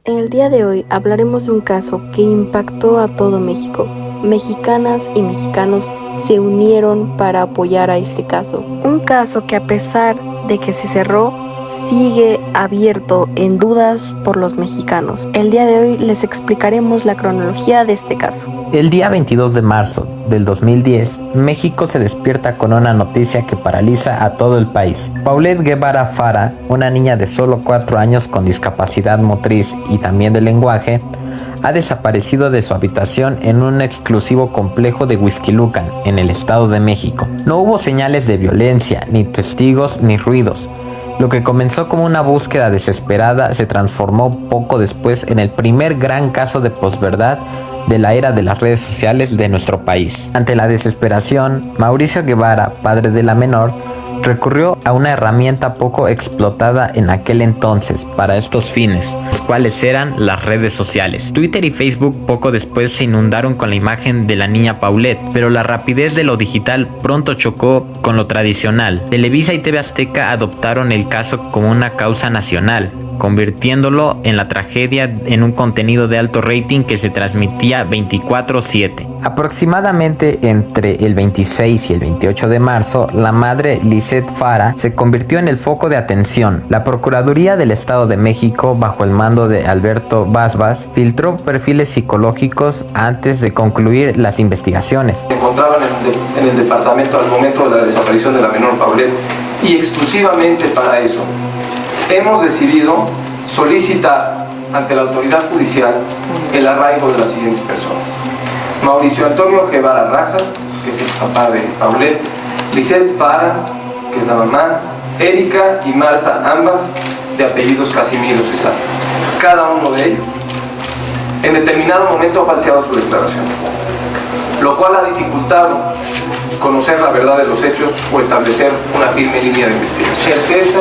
En el día de hoy hablaremos de un caso que impactó a todo México. Mexicanas y mexicanos se unieron para apoyar a este caso. Un caso que, a pesar de que se cerró, sigue abierto en dudas por los mexicanos. El día de hoy les explicaremos la cronología de este caso. El día 22 de marzo del 2010, México se despierta con una noticia que paraliza a todo el país. Paulette Guevara Fara, una niña de solo 4 años con discapacidad motriz y también de lenguaje, ha desaparecido de su habitación en un exclusivo complejo de Huixquilucan, en el Estado de México. No hubo señales de violencia, ni testigos, ni ruidos. Lo que comenzó como una búsqueda desesperada se transformó poco después en el primer gran caso de posverdad de la era de las redes sociales de nuestro país. Ante la desesperación, Mauricio Guevara, padre de la menor, recurrió a una herramienta poco explotada en aquel entonces para estos fines, los cuales eran las redes sociales. Twitter y Facebook poco después se inundaron con la imagen de la niña Paulette, pero la rapidez de lo digital pronto chocó con lo tradicional. Televisa y TV Azteca adoptaron el caso como una causa nacional, convirtiéndolo en la tragedia en un contenido de alto rating que se transmitía 24/7. Aproximadamente entre el 26 y el 28 de marzo, la madre Lisette Fara se convirtió en el foco de atención. La Procuraduría del Estado de México, bajo el mando de Alberto Basbas, filtró perfiles psicológicos antes de concluir las investigaciones. Se encontraban en el departamento al momento de la desaparición de la menor Paulette, y exclusivamente para eso hemos decidido solicitar ante la autoridad judicial el arraigo de las siguientes personas: Mauricio Antonio Guevara Raja, que es el papá de Paulette; Lisette Fara, que es la mamá; Erika y Marta, ambas de apellidos Casimiro César. Cada uno de ellos en determinado momento ha falseado su declaración, lo cual ha dificultado conocer la verdad de los hechos o establecer una firme línea de investigación. Certeza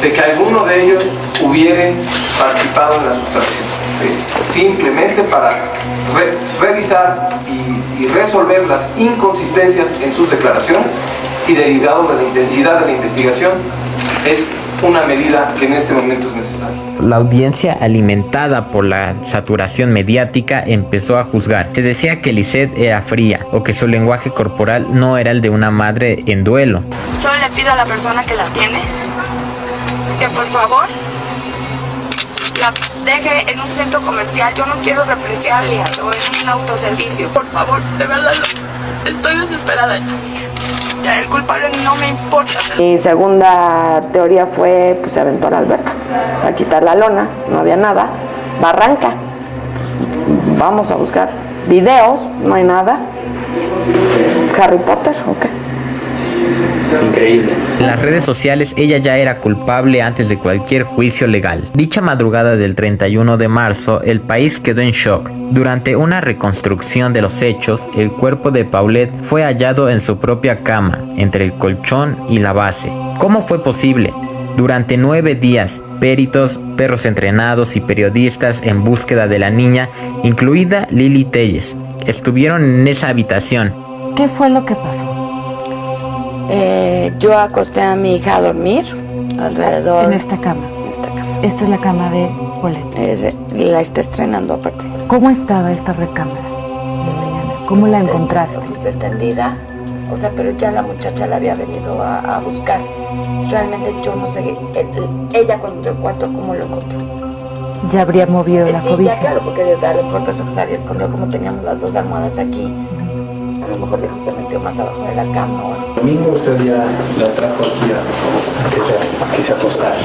de que alguno de ellos hubiere participado en la sustracción. Es simplemente para revisar y resolver las inconsistencias en sus declaraciones, y derivado de la intensidad de la investigación, es una medida que en este momento es necesaria. La audiencia, alimentada por la saturación mediática, empezó a juzgar. Se decía que Lisette era fría o que su lenguaje corporal no era el de una madre en duelo. Solo le pido a la persona que la tiene que por favor la deje en un centro comercial. Yo no quiero represalias o en un autoservicio. Por favor, de verdad, estoy desesperada. Ya el culpable no me importa. Mi segunda teoría fue, pues se aventó a la alberca a quitar la lona, no había nada, barranca, pues, vamos a buscar videos, no hay nada. Harry Potter, ok. Increíble. En las redes sociales ella ya era culpable antes de cualquier juicio legal. Dicha madrugada del 31 de marzo, el país quedó en shock. Durante una reconstrucción de los hechos, el cuerpo de Paulette fue hallado en su propia cama, entre el colchón y la base. ¿Cómo fue posible? Durante 9 días, peritos, perros entrenados y periodistas en búsqueda de la niña, incluida Lili Telles, estuvieron en esa habitación. ¿Qué fue lo que pasó? Yo acosté a mi hija a dormir alrededor. En esta cama. Esta es la cama de Paulette. La está estrenando aparte. ¿Cómo estaba esta recámara, Liliana? ¿Cómo la encontraste? Pues extendida, o sea, pero ya la muchacha la había venido a buscar. Realmente yo no sé, ella cuando entró al cuarto, ¿cómo lo encontró? Ya habría movido la cobija. Ya, claro, porque a lo mejor pensó que se había escondido, como teníamos las dos almohadas aquí. A lo mejor dijo, se metió más abajo de la cama o algo. A mí usted ya la trajo aquí a que se acostara.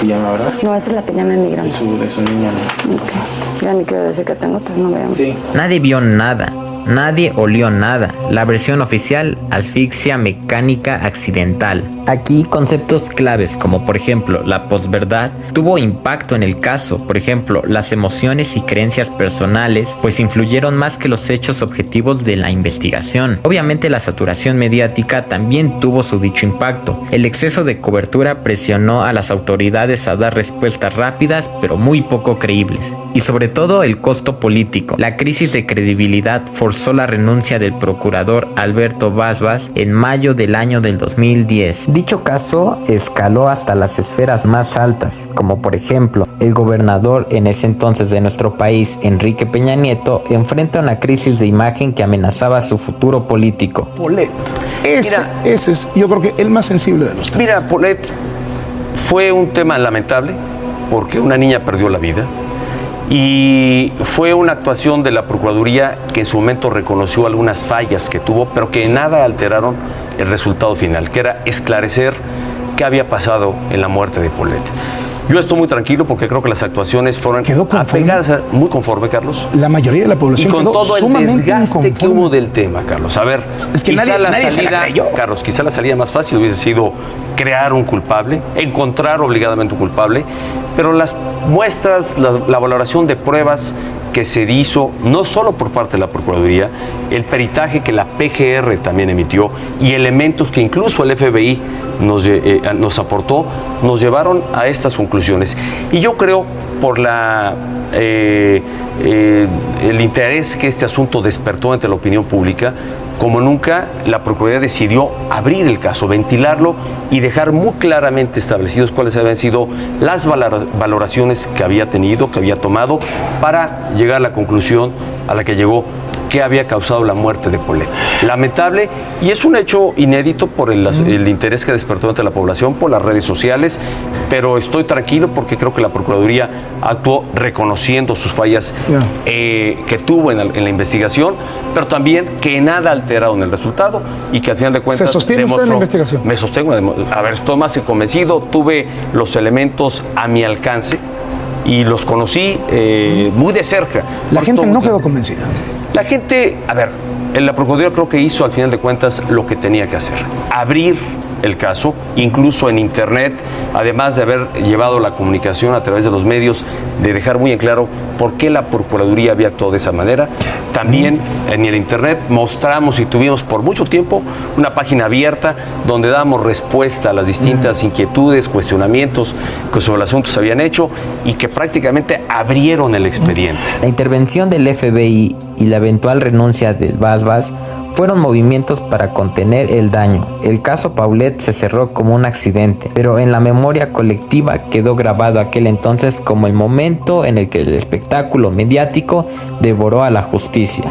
¿Pijama, verdad? No, esa es la pijama de mi gran. De su niña, ¿no? Ok. Ya ni quiero decir que tengo, entonces no veamos. Sí. Nadie vio nada. Nadie olió nada. La versión oficial: asfixia mecánica accidental. Aquí conceptos claves como por ejemplo la posverdad tuvo impacto en el caso. Por ejemplo, las emociones y creencias personales pues influyeron más que los hechos objetivos de la investigación. Obviamente la saturación mediática también tuvo su dicho impacto. El exceso de cobertura presionó a las autoridades a dar respuestas rápidas pero muy poco creíbles. Y sobre todo el costo político. La crisis de credibilidad forzó la renuncia del procurador Alberto Basbas en mayo del año del 2010. Dicho caso escaló hasta las esferas más altas, como por ejemplo, el gobernador en ese entonces de nuestro país, Enrique Peña Nieto, enfrenta una crisis de imagen que amenazaba su futuro político. Paulette, ese es, yo creo que el más sensible de los tres. Mira, Paulette, fue un tema lamentable porque una niña perdió la vida y fue una actuación de la Procuraduría que en su momento reconoció algunas fallas que tuvo, pero que en nada alteraron el resultado final, que era esclarecer qué había pasado en la muerte de Paulette. Yo estoy muy tranquilo porque creo que las actuaciones fueron apegadas, muy conforme, Carlos. La mayoría de la población y con quedó todo el sumamente desgaste inconforme que hubo del tema, Carlos. A ver, es que quizá nadie se la creyó. Carlos, quizá la salida más fácil hubiese sido crear un culpable, encontrar obligadamente un culpable, pero las muestras, la valoración de pruebas que se hizo, no solo por parte de la Procuraduría, el peritaje que la PGR también emitió y elementos que incluso el FBI nos aportó, nos llevaron a estas conclusiones. Y yo creo, por el interés que este asunto despertó entre la opinión pública, como nunca, la Procuraduría decidió abrir el caso, ventilarlo y dejar muy claramente establecidos cuáles habían sido las valoraciones que había tenido, que había tomado, para llegar a la conclusión a la que llegó, que había causado la muerte de Paulette. Lamentable, y es un hecho inédito por el interés que despertó entre la población, por las redes sociales, pero estoy tranquilo porque creo que la Procuraduría actuó reconociendo sus fallas que tuvo en la investigación, pero también que nada alterado en el resultado y que al final de cuentas ¿Se sostiene usted en la investigación? Me sostengo, a ver, estoy más que convencido, tuve los elementos a mi alcance y los conocí muy de cerca. La gente no quedó convencida. La gente, a ver, la Procuraduría creo que hizo al final de cuentas lo que tenía que hacer, abrir el caso, incluso en internet, además de haber llevado la comunicación a través de los medios, de dejar muy en claro por qué la Procuraduría había actuado de esa manera. También en el internet mostramos y tuvimos por mucho tiempo una página abierta donde dábamos respuesta a las distintas inquietudes, cuestionamientos que sobre el asunto se habían hecho y que prácticamente abrieron el expediente. La intervención del FBI y la eventual renuncia del Bas fueron movimientos para contener el daño. El caso Paulette se cerró como un accidente, pero en la memoria colectiva quedó grabado aquel entonces como el momento en el que el espectáculo mediático devoró a la justicia.